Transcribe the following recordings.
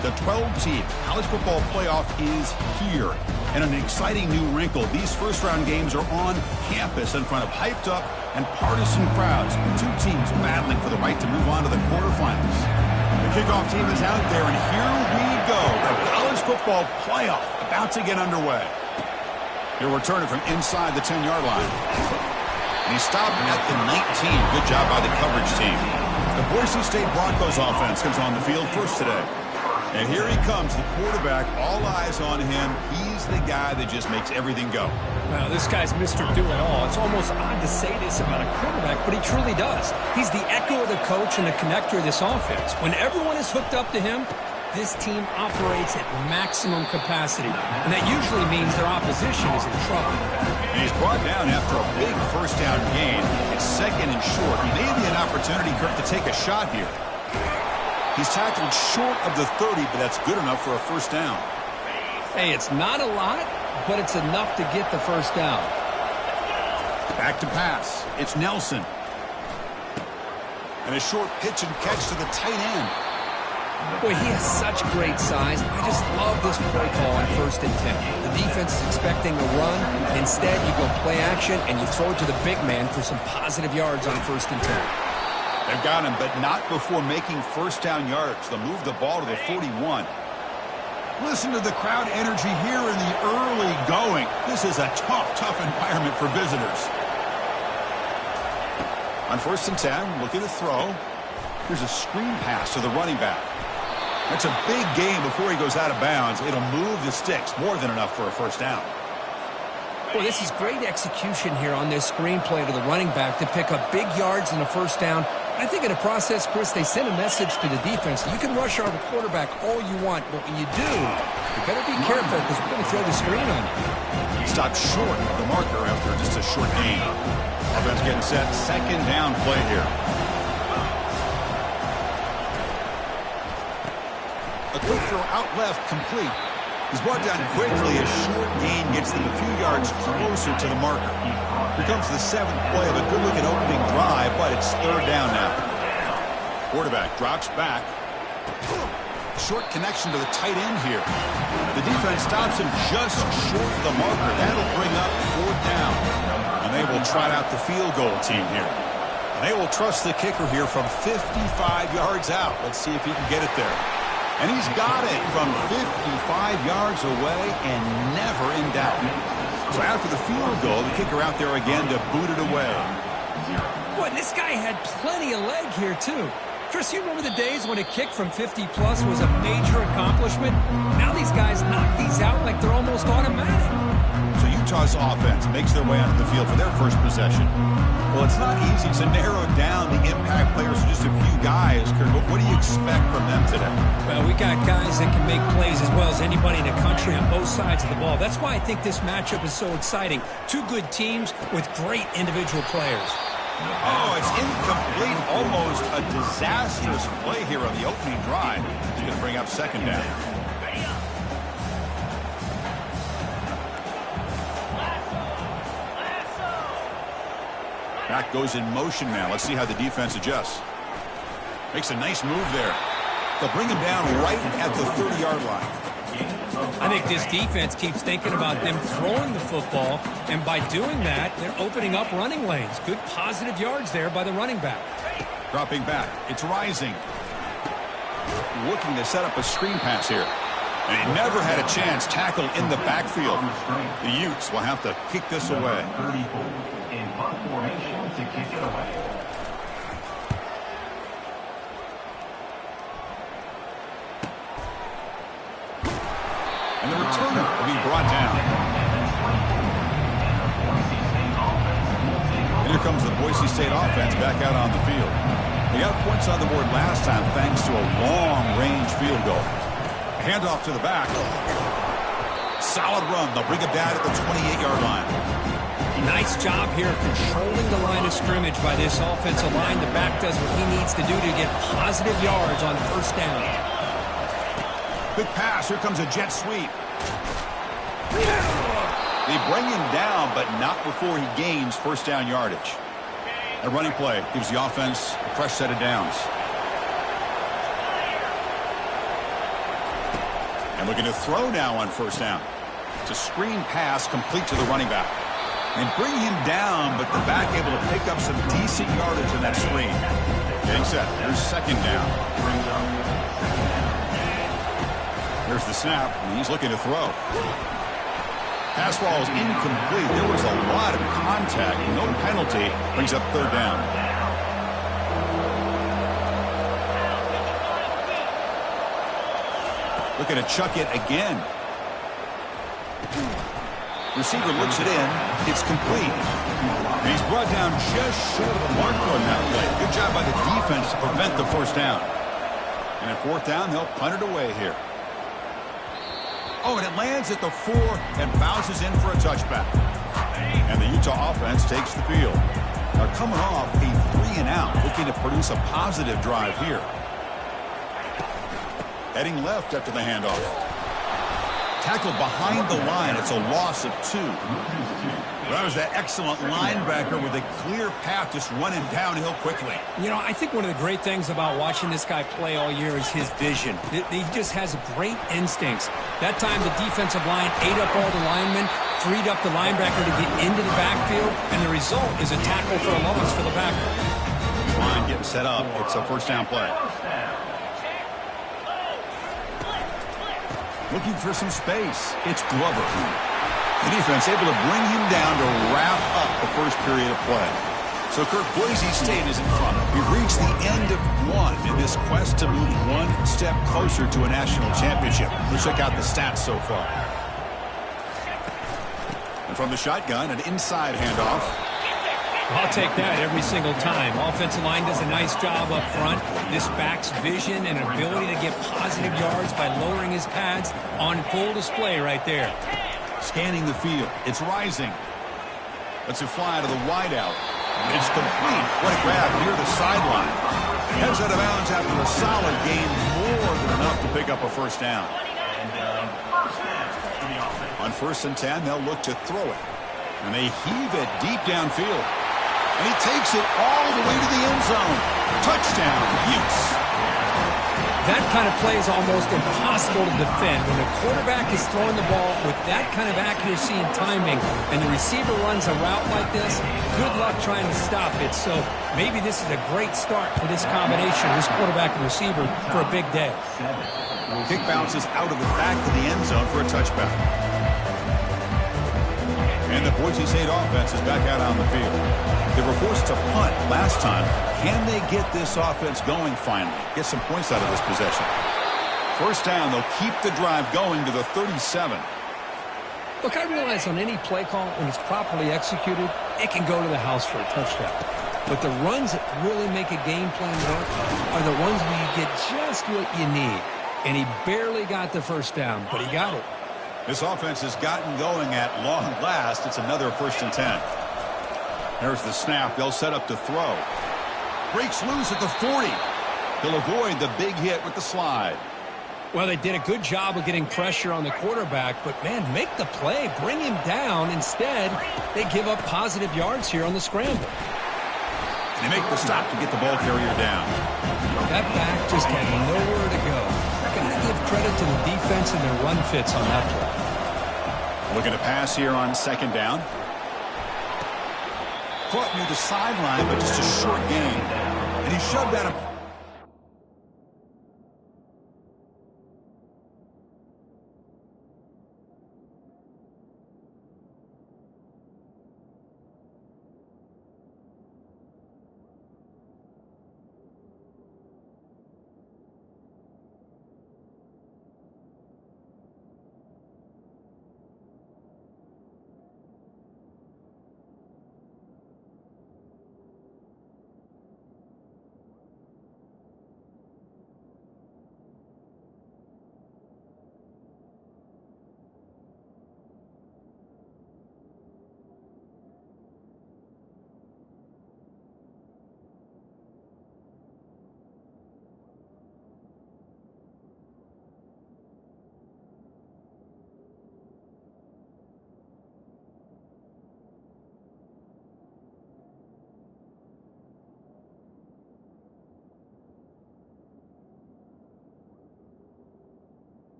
The 12-team college football playoff is here. And an exciting new wrinkle. These first-round games are on campus in front of hyped-up and partisan crowds. Two teams battling for the right to move on to the quarterfinals. The kickoff team is out there, and here we go. The college football playoff about to get underway. He'll return it from inside the 10-yard line. And he stopped at the 19. Good job by the coverage team. The Boise State Broncos offense comes on the field first today. And here he comes, the quarterback, all eyes on him. He's the guy that just makes everything go. Well, this guy's Mr. Do-It-All. It's almost odd to say this about a quarterback, but he truly does. He's the echo of the coach and the connector of this offense. When everyone is hooked up to him, this team operates at maximum capacity. And that usually means their opposition is in trouble. He's brought down after a big first down gain. It's second and short. Maybe an opportunity, Kirk, to take a shot here. He's tackled short of the 30, but that's good enough for a first down. Hey, it's not a lot, but it's enough to get the first down. Back to pass. It's Nelson. And a short pitch and catch to the tight end. Boy, he has such great size. I just love this play call on 1st and 10. The defense is expecting a run. Instead, you go play action, and you throw it to the big man for some positive yards on 1st and 10. They've got him, but not before making first down yards. They'll move the ball to the 41. Listen to the crowd energy here in the early going. This is a tough environment for visitors. On 1st and 10, looking to throw. Here's a screen pass to the running back. That's a big gain before he goes out of bounds. It'll move the sticks, more than enough for a first down. Boy, this is great execution here on this screen play to the running back to pick up big yards and a first down. I think in the process, Chris, they send a message to the defense. You can rush our quarterback all you want, but when you do, you better be careful because we're going to throw the screen on you. Stopped short of the marker after just a short gain. Offense getting set. Second down play here. A quick throw out left, complete. He's brought down quickly. A short gain gets them a few yards closer to the marker. Here comes the 7th play of a good-looking opening drive, but it's 3rd down now. Quarterback drops back. Short connection to the tight end here. The defense stops him just short of the marker. That'll bring up 4th down. And they will trot out the field goal team here. And they will trust the kicker here from 55 yards out. Let's see if he can get it there. And he's got it from 55 yards away and never in doubt. So after the field goal, the kicker out there again to boot it away. Boy, this guy had plenty of leg here, too. Chris, you remember the days when a kick from 50-plus was a major accomplishment? Now these guys knock these out like they're almost automatic. So Utah's offense makes their way onto the field for their first possession. Well, it's not easy to narrow down the impact players to just a few guys, Kurt. But what do you expect from them today? Well, we got guys that can make plays as well as anybody in the country on both sides of the ball. That's why I think this matchup is so exciting. Two good teams with great individual players. Oh, it's incomplete. Almost a disastrous play here on the opening drive. It's going to bring up 2nd down. Back goes in motion now. Let's see how the defense adjusts. Makes a nice move there. They'll bring him down right at the 30-yard line. I think this defense keeps thinking about them throwing the football, and by doing that, they're opening up running lanes. Good positive yards there by the running back. Dropping back. It's Rising. Looking to set up a screen pass here. And he never had a chance. Tackle in the backfield. The Utes will have to kick this away. In punt formation to kick it away. And the returner will be brought down. And here comes the Boise State offense back out on the field. They got points on the board last time thanks to a long-range field goal. Handoff to the back. Solid run. They'll bring it down at the 28-yard line. Nice job here of controlling the line of scrimmage by this offensive line. The back does what he needs to do to get positive yards on 1st down. Big pass. Here comes a jet sweep. They bring him down, but not before he gains 1st down yardage. A running play gives the offense a fresh set of downs. And looking to throw now on first down. It's a screen pass complete to the running back. And bring him down, but the back able to pick up some decent yardage in that screen. Getting set. Here's second down. Here's the snap, and he's looking to throw. Pass ball is incomplete. There was a lot of contact. No penalty. Brings up third down. Looking to chuck it again. Receiver looks it in. It's complete. And he's brought down just short of the marker on that play. Good job by the defense to prevent the first down. And at fourth down, they'll punt it away here. Oh, and it lands at the 4 and bounces in for a touchback. And the Utah offense takes the field. They're coming off a 3-and-out, looking to produce a positive drive here. Heading left after the handoff. Tackled behind the line. It's a loss of 2. That was that excellent linebacker with a clear path just running downhill quickly. You know, I think one of the great things about watching this guy play all year is his vision. He just has great instincts. That time the defensive line ate up all the linemen, freed up the linebacker to get into the backfield, and the result is a tackle for a loss for the backer. Line getting set up. It's a first down play. Looking for some space. It's Glover. The defense able to bring him down to wrap up the first period of play. So, Kirk, Boise State is in front. We've reached the end of one in this quest to move one step closer to a national championship. Let's check out the stats so far. And from the shotgun, an inside handoff. I'll take that every single time. Offensive line does a nice job up front. This back's vision and ability to get positive yards by lowering his pads on full display right there. Scanning the field. It's rising. Lets it fly to the wideout. It's complete. What a grab near the sideline. Heads out of bounds after a solid gain, more than enough to pick up a first down. On 1st and 10, they'll look to throw it. And they heave it deep downfield. And he takes it all the way to the end zone. Touchdown, Utes. That kind of play is almost impossible to defend. When the quarterback is throwing the ball with that kind of accuracy and timing, and the receiver runs a route like this, good luck trying to stop it. So maybe this is a great start for this combination, this quarterback and receiver, for a big day. Kick bounces out of the back of the end zone for a touchback. And the Boise State offense is back out on the field. They were forced to punt last time. Can they get this offense going finally? Get some points out of this possession. First down, they'll keep the drive going to the 37. Look, I realize on any play call, when it's properly executed, it can go to the house for a touchdown. But the runs that really make a game plan work are the ones where you get just what you need. And he barely got the first down, but he got it. This offense has gotten going at long last. It's another 1st and 10. There's the snap. They'll set up to throw. Breaks loose at the 40. He'll avoid the big hit with the slide. Well, they did a good job of getting pressure on the quarterback, but, man, make the play. Bring him down. Instead, they give up positive yards here on the scramble. They make the stop to get the ball carrier down. That back just had nowhere to go. Gotta give credit to the defense and their run fits on that play. Looking to pass here on 2nd down. Caught near the sideline, but just a short gain. And he shoved at him.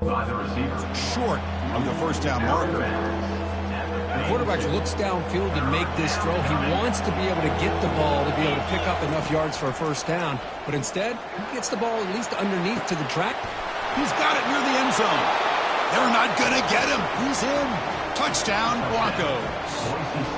by the receiver. Short of the first down marker. The quarterback looks downfield to make this throw. He wants to be able to get the ball to be able to pick up enough yards for a first down. But instead, he gets the ball at least underneath to the track. He's got it near the end zone. They're not going to get him. He's in. Touchdown, Broncos.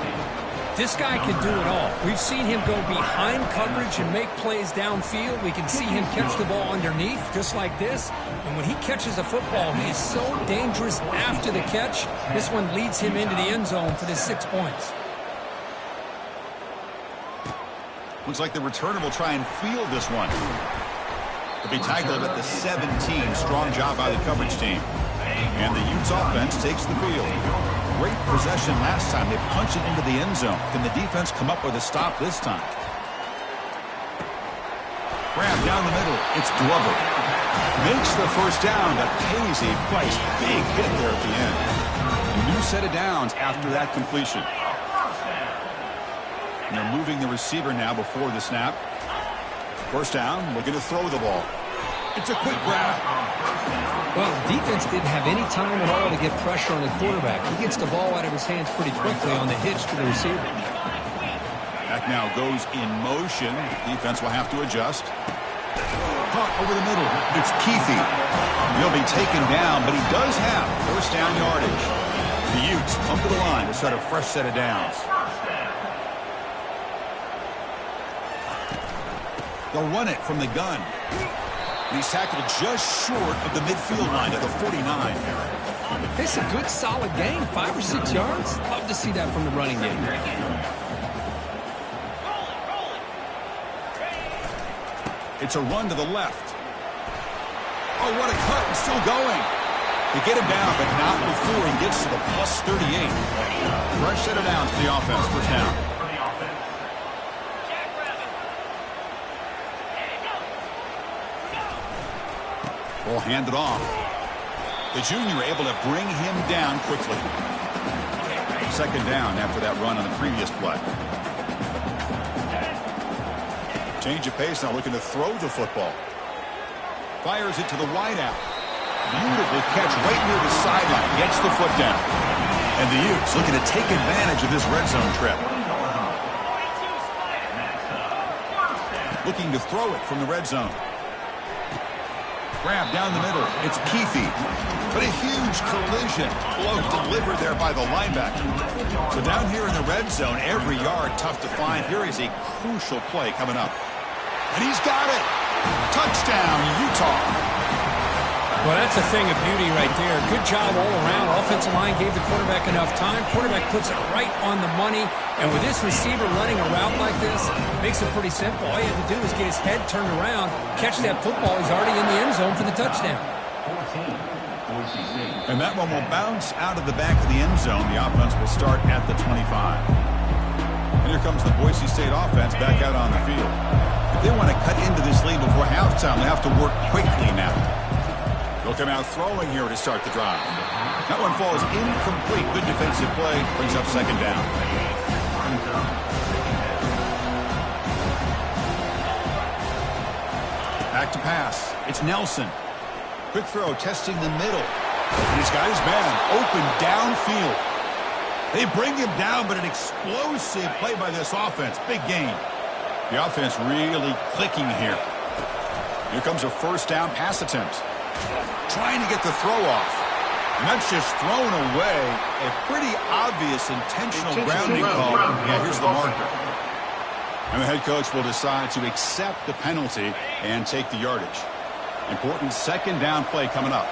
This guy can do it all. We've seen him go behind coverage and make plays downfield. We can see him catch the ball underneath, just like this. And when he catches a football, he is so dangerous after the catch. This one leads him into the end zone for the 6 points. Looks like the returner will try and field this one. He'll be tackled at the 17. Strong job by the coverage team. And the Utes offense takes the field. Great possession last time. They punched it into the end zone. Can the defense come up with a stop this time? Grab down the middle. It's Glover. Makes the first down, but pays a price. Big hit there at the end. A new set of downs after that completion. And they're moving the receiver now before the snap. First down, looking to throw the ball. It's a quick grab. Well, defense didn't have any time at all to get pressure on the quarterback. He gets the ball out of his hands pretty quickly on the hitch to the receiver. Back now goes in motion. Defense will have to adjust. Caught over the middle. It's Keithy. He'll be taken down, but he does have first down yardage. The Utes come to the line to start a fresh set of downs. They'll run it from the gun. He's tackled just short of the midfield line at the 49. It's a good, solid game. 5 or 6 yards. Love to see that from the running game. It's a run to the left. Oh, what a cut. It's still going. They get him down, but not before he gets to the plus 38. Fresh set of downs for the offense. First down. Ball handed off. The junior able to bring him down quickly. Second down after that run on the previous play. Change of pace now, looking to throw the football. Fires it to the wideout. Beautiful catch right near the sideline. Gets the foot down. And the Utes looking to take advantage of this red zone trip. Looking to throw it from the red zone. Grab down the middle. It's Keithy. But a huge collision. Blow delivered there by the linebacker. So down here in the red zone, every yard tough to find. Here is a crucial play coming up. And he's got it. Touchdown, Utah. Well, that's a thing of beauty right there. Good job all around. Offensive line gave the quarterback enough time. Quarterback puts it right on the money. And with this receiver running a route like this, makes it pretty simple. All you have to do is get his head turned around, catch that football. He's already in the end zone for the touchdown. And that one will bounce out of the back of the end zone. The offense will start at the 25. And here comes the Boise State offense back out on the field. If they want to cut into this lead before halftime, they have to work quickly now. They'll come out throwing here to start the drive. That one falls incomplete. Good defensive play. Brings up second down. Back to pass. It's Nelson. Quick throw, testing the middle. And he's got his man open downfield. They bring him down, but an explosive play by this offense. Big gain. The offense really clicking here. Here comes a first down pass attempt. Trying to get the throw off. And that's just thrown away. A pretty obvious intentional grounding call. Yeah, here's the marker. And the head coach will decide to accept the penalty and take the yardage. Important second down play coming up.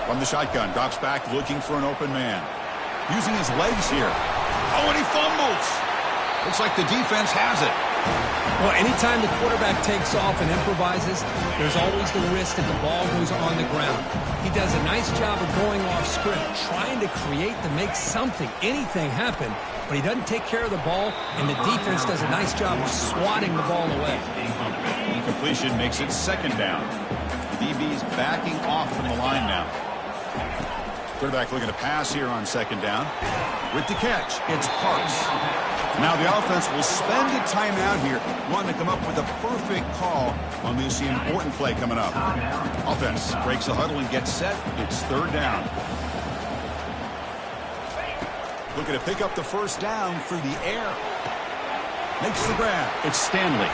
From the shotgun, drops back looking for an open man. Using his legs here. Oh, and he fumbles. Looks like the defense has it. Well, anytime the quarterback takes off and improvises, there's always the risk that the ball goes on the ground. He does a nice job of going off script, trying to create to make something, anything happen, but he doesn't take care of the ball, and the defense does a nice job of swatting the ball away. Incompletion makes it second down. The DB's backing off from the line now. Quarterback looking to pass here on second down. With the catch, it's Parks. Now the offense will spend a timeout here, wanting to come up with a perfect call on this important play coming up. Offense breaks the huddle and gets set. It's third down. Looking to pick up the first down through the air. Makes the grab. It's Stanley.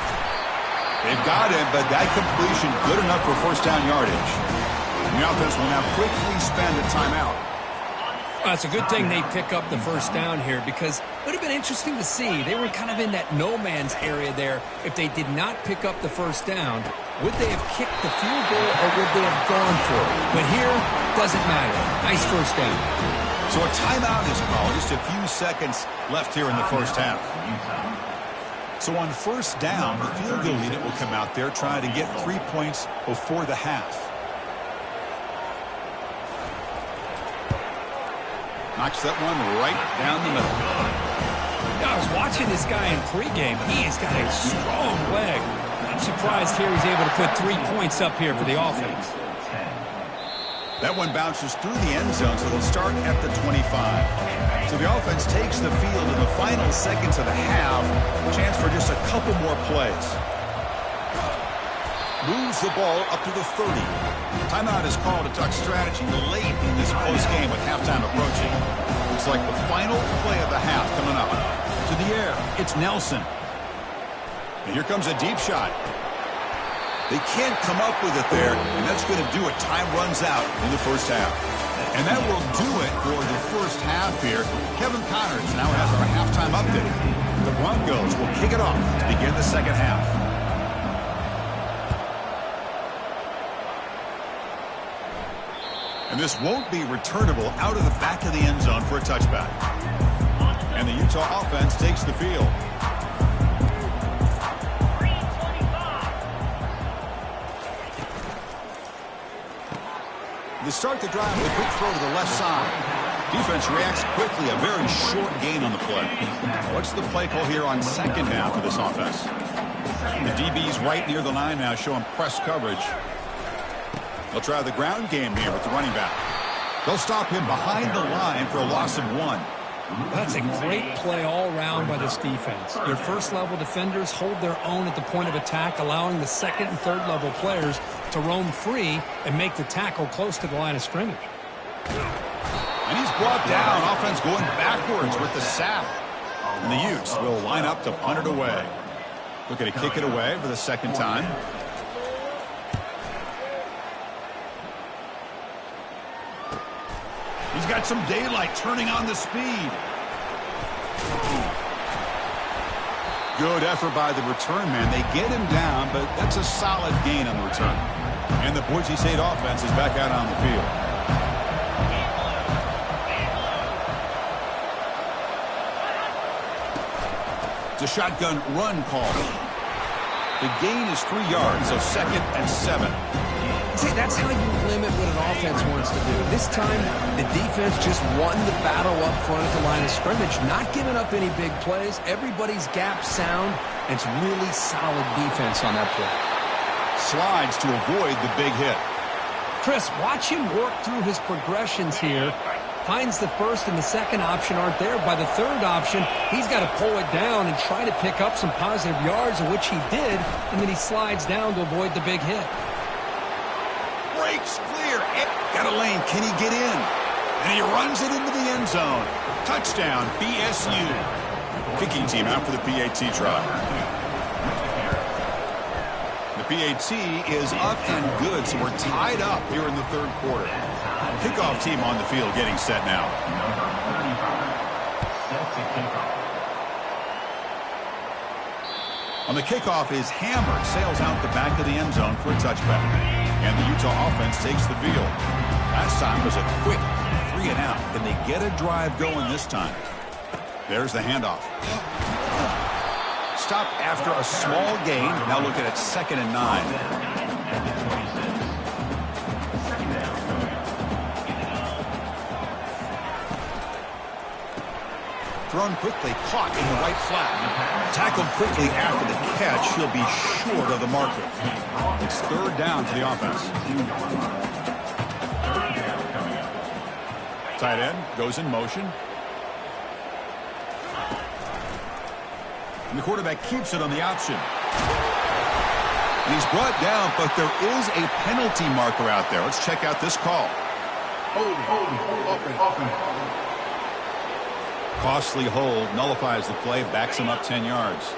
They've got him, but that completion good enough for first down yardage. And the offense will now quickly spend a timeout. Well, it's a good thing they pick up the first down here because it would have been interesting to see. They were kind of in that no man's area there. If they did not pick up the first down, would they have kicked the field goal or would they have gone for it? But here, doesn't matter. Nice first down. So a timeout is called. Just a few seconds left here in the first half. So on first down, the field goal unit will come out there trying to get 3 points before the half. Knocks that one right down the middle. I was watching this guy in pregame. He has got a strong leg. I'm surprised here he's able to put 3 points up here for the offense. That one bounces through the end zone, so they'll start at the 25. So the offense takes the field in the final seconds of the half. Chance for just a couple more plays. Moves the ball up to the 30. Timeout is called to talk strategy late in this close game with halftime approaching. Looks like the final play of the half coming up. To the air, it's Nelson. And here comes a deep shot. They can't come up with it there, and that's going to do it. Time runs out in the first half. And that will do it for the first half here. Kevin Connors now has our halftime update. The Broncos will kick it off to begin the second half. And this won't be returnable out of the back of the end zone for a touchback. And the Utah offense takes the field. They start the drive with a quick throw to the left side. Defense reacts quickly, a very short gain on the play. What's the play call here on second down for this offense? The DB's right near the line now showing press coverage. They'll try the ground game here with the running back. They'll stop him behind the line for a loss of 1. That's a great play all around by this defense. Your first-level defenders hold their own at the point of attack, allowing the second and third-level players to roam free and make the tackle close to the line of scrimmage. And he's brought down. Offense going backwards with the sack. And the Utes will line up to punt it away. Looking to kick it away for the second time. He's got some daylight turning on the speed. Good effort by the return man. They get him down, but that's a solid gain on the return. And the Boise State offense is back out on the field. It's a shotgun run call. The gain is 3 yards, so 2nd and 7. See, that's how you limit what an offense wants to do. This time, the defense just won the battle up front at the line of scrimmage, not giving up any big plays. Everybody's gap sound, and it's really solid defense on that play. Slides to avoid the big hit. Chris, watch him work through his progressions here. Finds the first and the second option aren't there. By the third option, he's got to pull it down and try to pick up some positive yards, of which he did, and then he slides down to avoid the big hit. Breaks clear. Got a lane. Can he get in? And he runs it into the end zone. Touchdown, BSU. Kicking team out for the PAT try. The PAT is up and good, so we're tied up here in the third quarter. Kickoff team on the field getting set now. On the kickoff is Hammer, sails out the back of the end zone for a touchback. And the Utah offense takes the field. Last time was a quick 3 and out. Can they get a drive going this time? There's the handoff. Stopped after a small gain. Now looking at 2nd and 9. Thrown quickly, caught in the right flat. Tackled quickly after the catch. He'll be short of the marker. It's third down for the offense. Tight end goes in motion. And the quarterback keeps it on the option. And he's brought down, but there is a penalty marker out there. Let's check out this call. Costly hold, nullifies the play, backs him up 10 yards.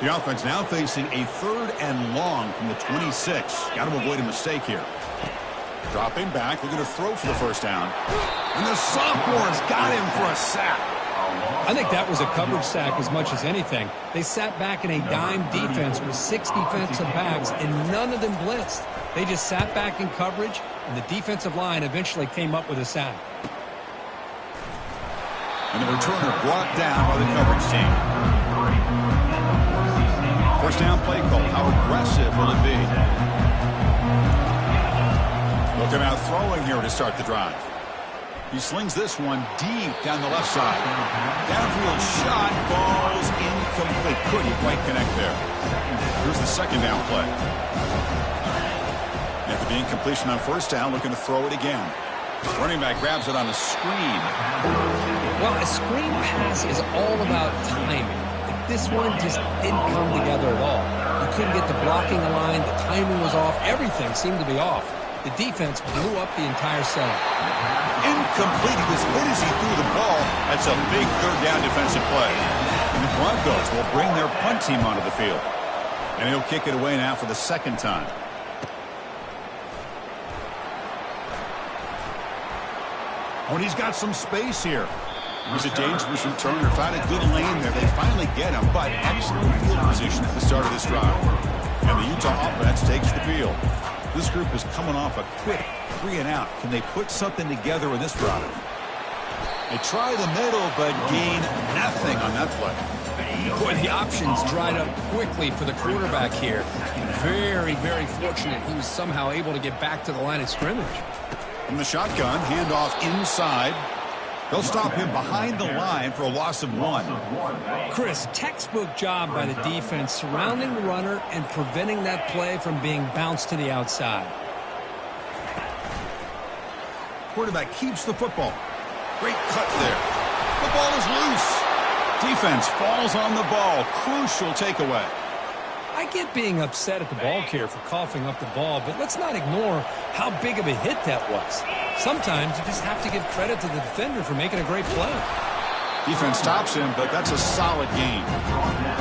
The offense now facing a 3rd and long from the 26. Got to avoid a mistake here. Dropping back, looking to throw for the first down. And the sophomore's got him for a sack. I think that was a coverage sack as much as anything. They sat back in a dime defense with 6 defensive backs, and none of them blitzed. They just sat back in coverage, and the defensive line eventually came up with a sack. And the returner brought down by the coverage team. First down play call. How aggressive will it be? Looking out throwing here to start the drive. He slings this one deep down the left side. Downfield shot, falls incomplete. Couldn't quite connect there. Here's the second down play. After the incompletion on first down, looking to throw it again. Running back grabs it on a screen. Well, a screen pass is all about timing. This one just didn't come together at all. You couldn't get the blocking line. The timing was off. Everything seemed to be off. The defense blew up the entire setup. Incomplete. He was hit as he threw the ball. That's a big 3rd down defensive play. And the Broncos will bring their punt team onto the field. And he'll kick it away now for the 2nd time. Oh, and he's got some space here. It was a dangerous returner. Found a good lane there. They finally get him, but excellent field position at the start of this drive. And the Utah offense takes the field. This group is coming off a quick 3 and out. Can they put something together in this drive? They try the middle, but gain nothing on that play. Boy, the options dried up quickly for the quarterback here. Very, very fortunate he was somehow able to get back to the line of scrimmage. From the shotgun, handoff inside. They'll stop him behind the line for a loss of 1. Chris, textbook job by the defense surrounding the runner and preventing that play from being bounced to the outside. Quarterback keeps the football. Great cut there. The ball is loose. Defense falls on the ball. Crucial takeaway. I get being upset at the ball carrier for coughing up the ball, but let's not ignore how big of a hit that was. Sometimes you just have to give credit to the defender for making a great play. Defense stops him, but that's a solid gain.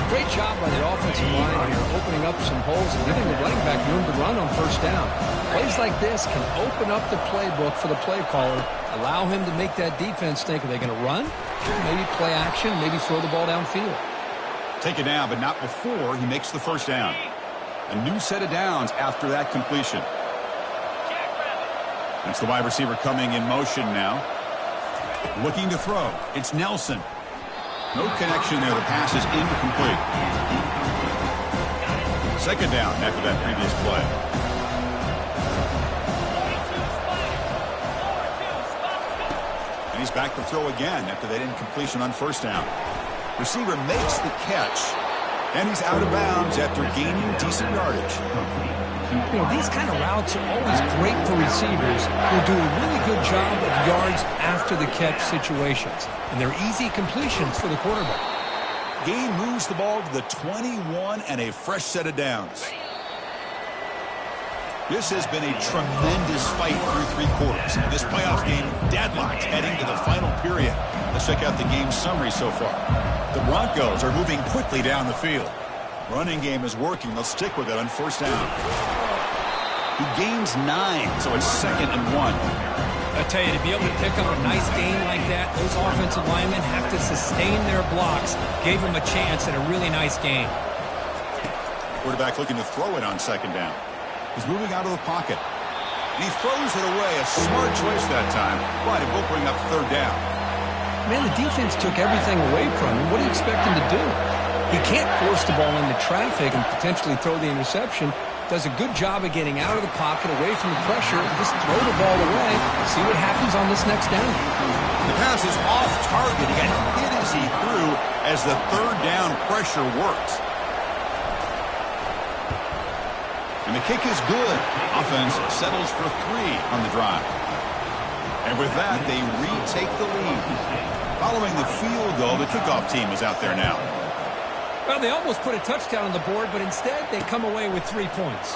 Great job by the offensive line here, opening up some holes and giving the running back room to run on first down. Plays like this can open up the playbook for the play caller, allow him to make that defense think, are they going to run? Maybe play action, maybe throw the ball downfield. Take it down, but not before he makes the first down. A new set of downs after that completion. That's the wide receiver coming in motion now. Looking to throw. It's Nelson. No connection there. The pass is incomplete. Second down after that previous play. And he's back to throw again after that incompletion on first down. Receiver makes the catch, and he's out of bounds after gaining decent yardage. You know, these kind of routes are always great for receivers who do a really good job of yards after the catch situations. And they're easy completions for the quarterback. Gain moves the ball to the 21 and a fresh set of downs. This has been a tremendous fight through 3 quarters. And this playoff game deadlocked heading to the final period. Let's check out the game summary so far. The Broncos are moving quickly down the field. Running game is working. They'll stick with it on first down. He gains 9, so it's 2nd and 1. I tell you, to be able to pick up a nice gain like that, those offensive linemen have to sustain their blocks. Gave him a chance at a really nice gain. Quarterback looking to throw it on second down. He's moving out of the pocket. And he throws it away. A smart choice that time, but it will bring up third down. Man, the defense took everything away from him. What do you expect him to do? He can't force the ball into traffic and potentially throw the interception. Does a good job of getting out of the pocket, away from the pressure, and just throw the ball away. See what happens on this next down. The pass is off target. He got hit as he threw as the third down pressure worked. And the kick is good. Offense settles for 3 on the drive. And with that, they retake the lead. Following the field goal, the kickoff team is out there now. Well, they almost put a touchdown on the board, but instead they come away with 3 points.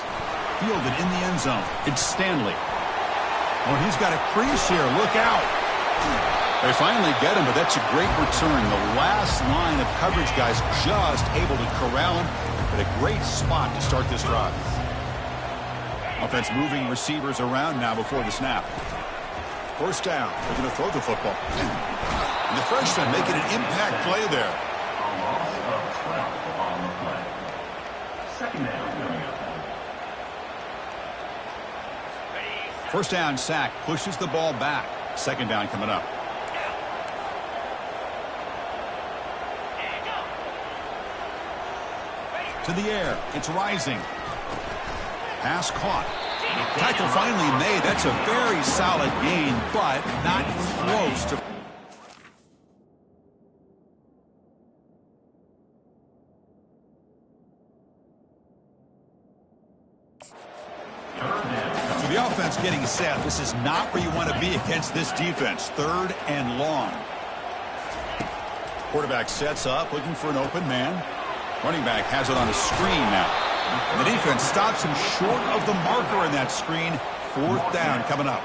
Fielded in the end zone. It's Stanley. Oh, he's got a crease here. Look out. They finally get him, but that's a great return. The last line of coverage guys just able to corral him. But a great spot to start this drive. Offense moving receivers around now before the snap. First down. They're going to throw the football. And the freshman making an impact play there. A loss of 12 on the play. Second down coming up. First down sack pushes the ball back. Second down coming up. To the air. It's rising. Pass caught. Tackle finally made. That's a very solid gain, but not close to... So the offense getting set. This is not where you want to be against this defense. Third and long. Quarterback sets up, looking for an open man. Running back has it on a screen now. The defense stops him short of the marker in that screen. Fourth down coming up.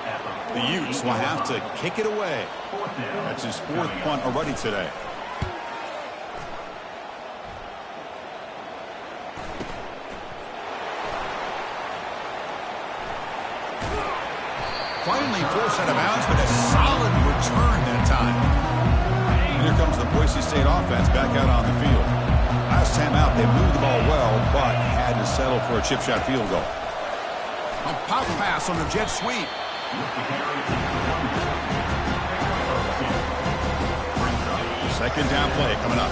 The Utes will have to kick it away. That's his fourth punt already today. Finally forced out of bounds, but a solid return that time. And here comes the Boise State offense back out on the field. Last time out, they moved the ball well, but had to settle for a chip shot field goal. A pop pass on the jet sweep. Second down play coming up.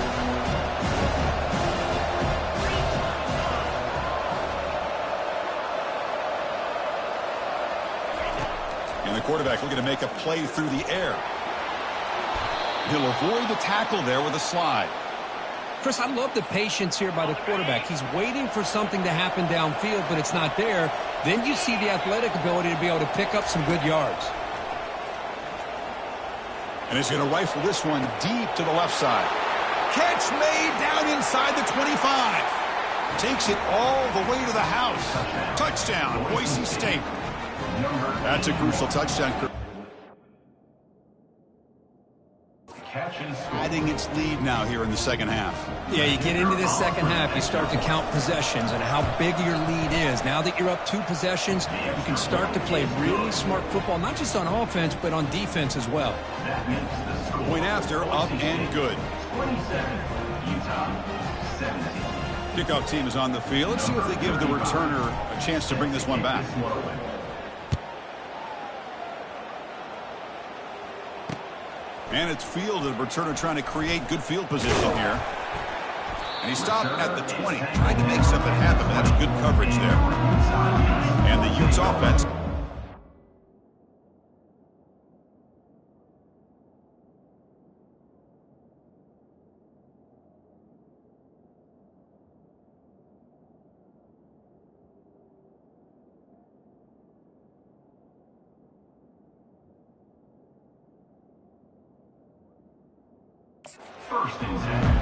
And the quarterback looking to make a play through the air. He'll avoid the tackle there with a slide. Chris, I love the patience here by the quarterback. He's waiting for something to happen downfield, but it's not there. Then you see the athletic ability to be able to pick up some good yards. And he's going to rifle this one deep to the left side. Catch made down inside the 25. Takes it all the way to the house. Touchdown, Boise State. That's a crucial touchdown. Adding its lead now here in the second half. Yeah, you get into this second half, you start to count possessions and how big your lead is. Now that you're up 2 possessions, you can start to play really smart football, not just on offense, but on defense as well. Point after, up and good. 27, Utah, 17. Kickoff team is on the field. Let's see if they give the returner a chance to bring this one back. And it's fielded. Returner trying to create good field position here. And he stopped at the 20. Trying to make something happen, but that's good coverage there. And the Utes offense.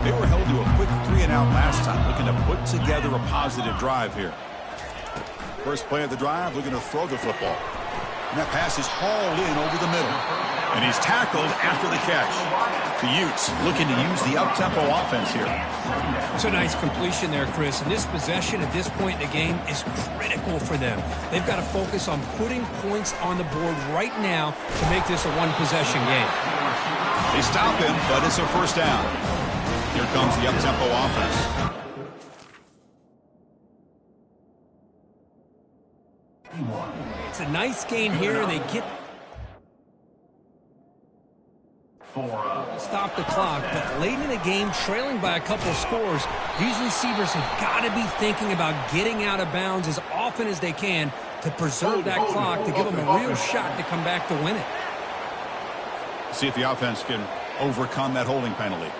They were held to a quick 3-and-out last time, looking to put together a positive drive here. First play of the drive, looking to throw the football. And that pass is hauled in over the middle. And he's tackled after the catch. The Utes looking to use the up-tempo offense here. It's a nice completion there, Chris. And this possession at this point in the game is critical for them. They've got to focus on putting points on the board right now to make this a one-possession game. They stop him, but it's a first down. Here comes the up-tempo offense. It's a nice gain here, and they get... Stop the clock, but late in the game, trailing by a couple scores, these receivers have got to be thinking about getting out of bounds as often as they can to preserve that clock, to give them a real shot to come back to win it. See if the offense can overcome that holding penalty.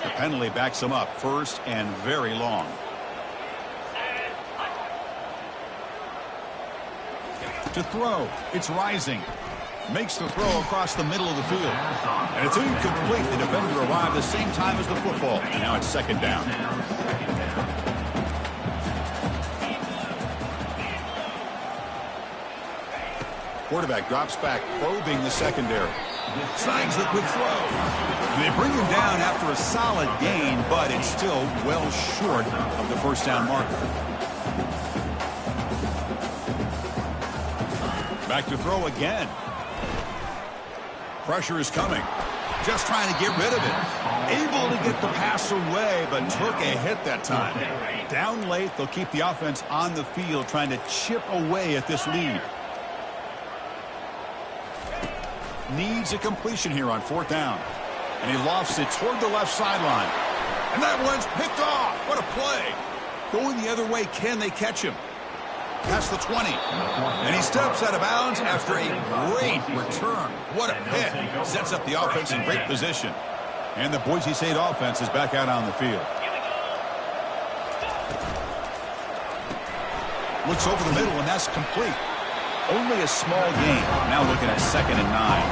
The penalty backs them up, first and very long. To throw, it's rising. Makes the throw across the middle of the field. And it's incomplete. The defender arrived the same time as the football. And now it's second down. Quarterback drops back, probing the secondary. Snags the quick throw. They bring him down after a solid gain, but it's still well short of the first down marker. Back to throw again. Pressure is coming. Just trying to get rid of it. Able to get the pass away, but took a hit that time. Down late, they'll keep the offense on the field, trying to chip away at this lead. Needs a completion here on fourth down. And he lofts it toward the left sideline. And that one's picked off. What a play. Going the other way, can they catch him? Past the 20. And he steps out of bounds after a great return. What a pick. Sets up the offense in great position. And the Boise State offense is back out on the field. Looks over the middle, and that's complete. Only a small gain. Now looking at 2nd and 9.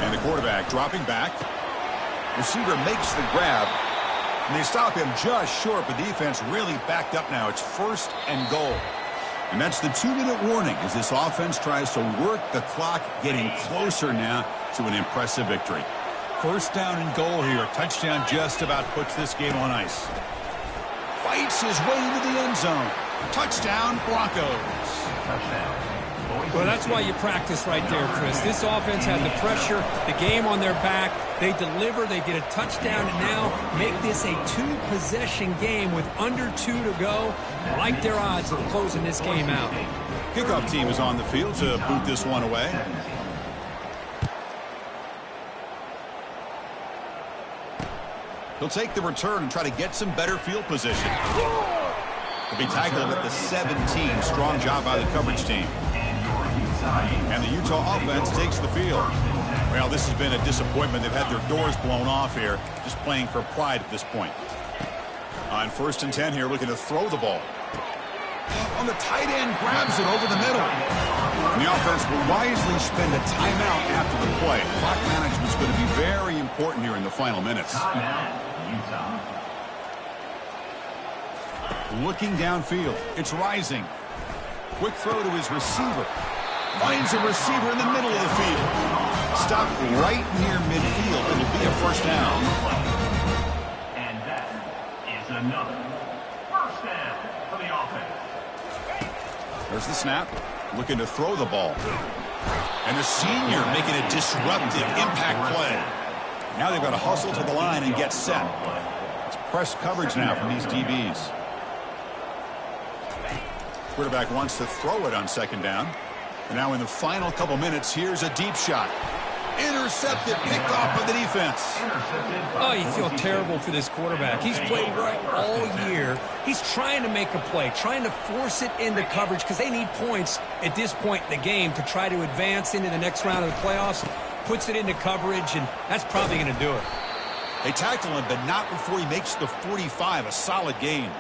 And the quarterback dropping back. Receiver makes the grab. And they stop him just short, but defense really backed up now. It's 1st and goal. And that's the 2-minute warning as this offense tries to work the clock, getting closer now to an impressive victory. 1st down and goal here. Touchdown just about puts this game on ice. Fights his way into the end zone. Touchdown, Broncos. Well, that's why you practice right there, Chris. This offense had the pressure, the game on their back. They deliver, they get a touchdown, and now make this a 2-possession game with under 2 to go. I like their odds of closing this game out. Kickoff team is on the field to boot this one away. He'll take the return and try to get some better field position. He'll be tackled at the 17. Strong job by the coverage team. And the Utah offense takes the field. Well, this has been a disappointment. They've had their doors blown off here, just playing for pride at this point. On 1st and 10 here, looking to throw the ball. On the tight end, grabs it over the middle. And the offense will wisely spend a timeout after the play. Clock management is going to be very important here in the final minutes. Looking downfield. It's Rising. Quick throw to his receiver. Finds a receiver in the middle of the field. Stopped right near midfield. It'll be a 1st down. And that is another 1st down for the offense. There's the snap. Looking to throw the ball. And the senior making a disruptive impact play. Now they've got to hustle to the line and get set. It's press coverage now from these DBs. Quarterback wants to throw it on 2nd down. And now in the final couple minutes, here's a deep shot. Intercepted, picked off by the defense. Oh, you feel terrible for this quarterback. He's played right all year. He's trying to make a play, trying to force it into coverage because they need points at this point in the game to try to advance into the next round of the playoffs. Puts it into coverage, and that's probably going to do it. They tackle him, but not before he makes the 45, a solid gain.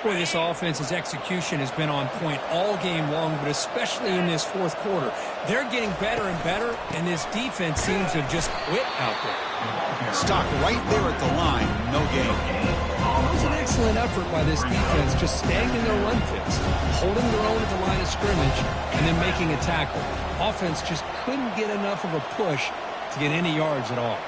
Boy, this offense's execution has been on point all game long, but especially in this 4th quarter. They're getting better and better, and this defense seems to have just quit out there. Stock right there at the line, no gain. It was an excellent effort by this defense, just staying in their run fits, holding their own at the line of scrimmage, and then making a tackle. Offense just couldn't get enough of a push to get any yards at all.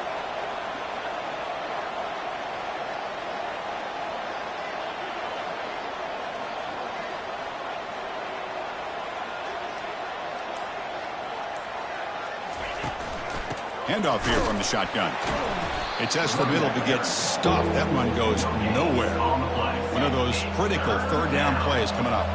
Handoff here from the shotgun. It tests the middle but gets stuffed. That one goes nowhere. One of those critical 3rd down plays coming up.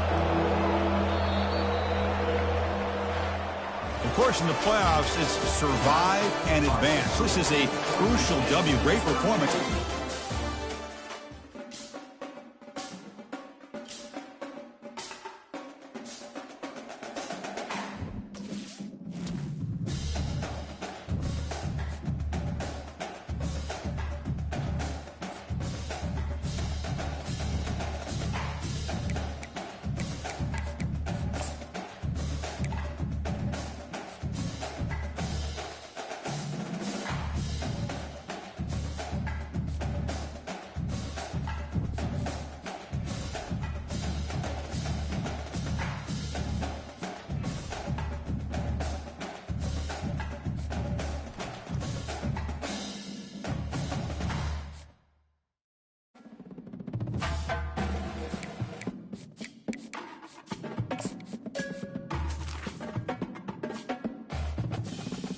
Of course, in the playoffs, it's survive and advance. This is a crucial W. Great performance.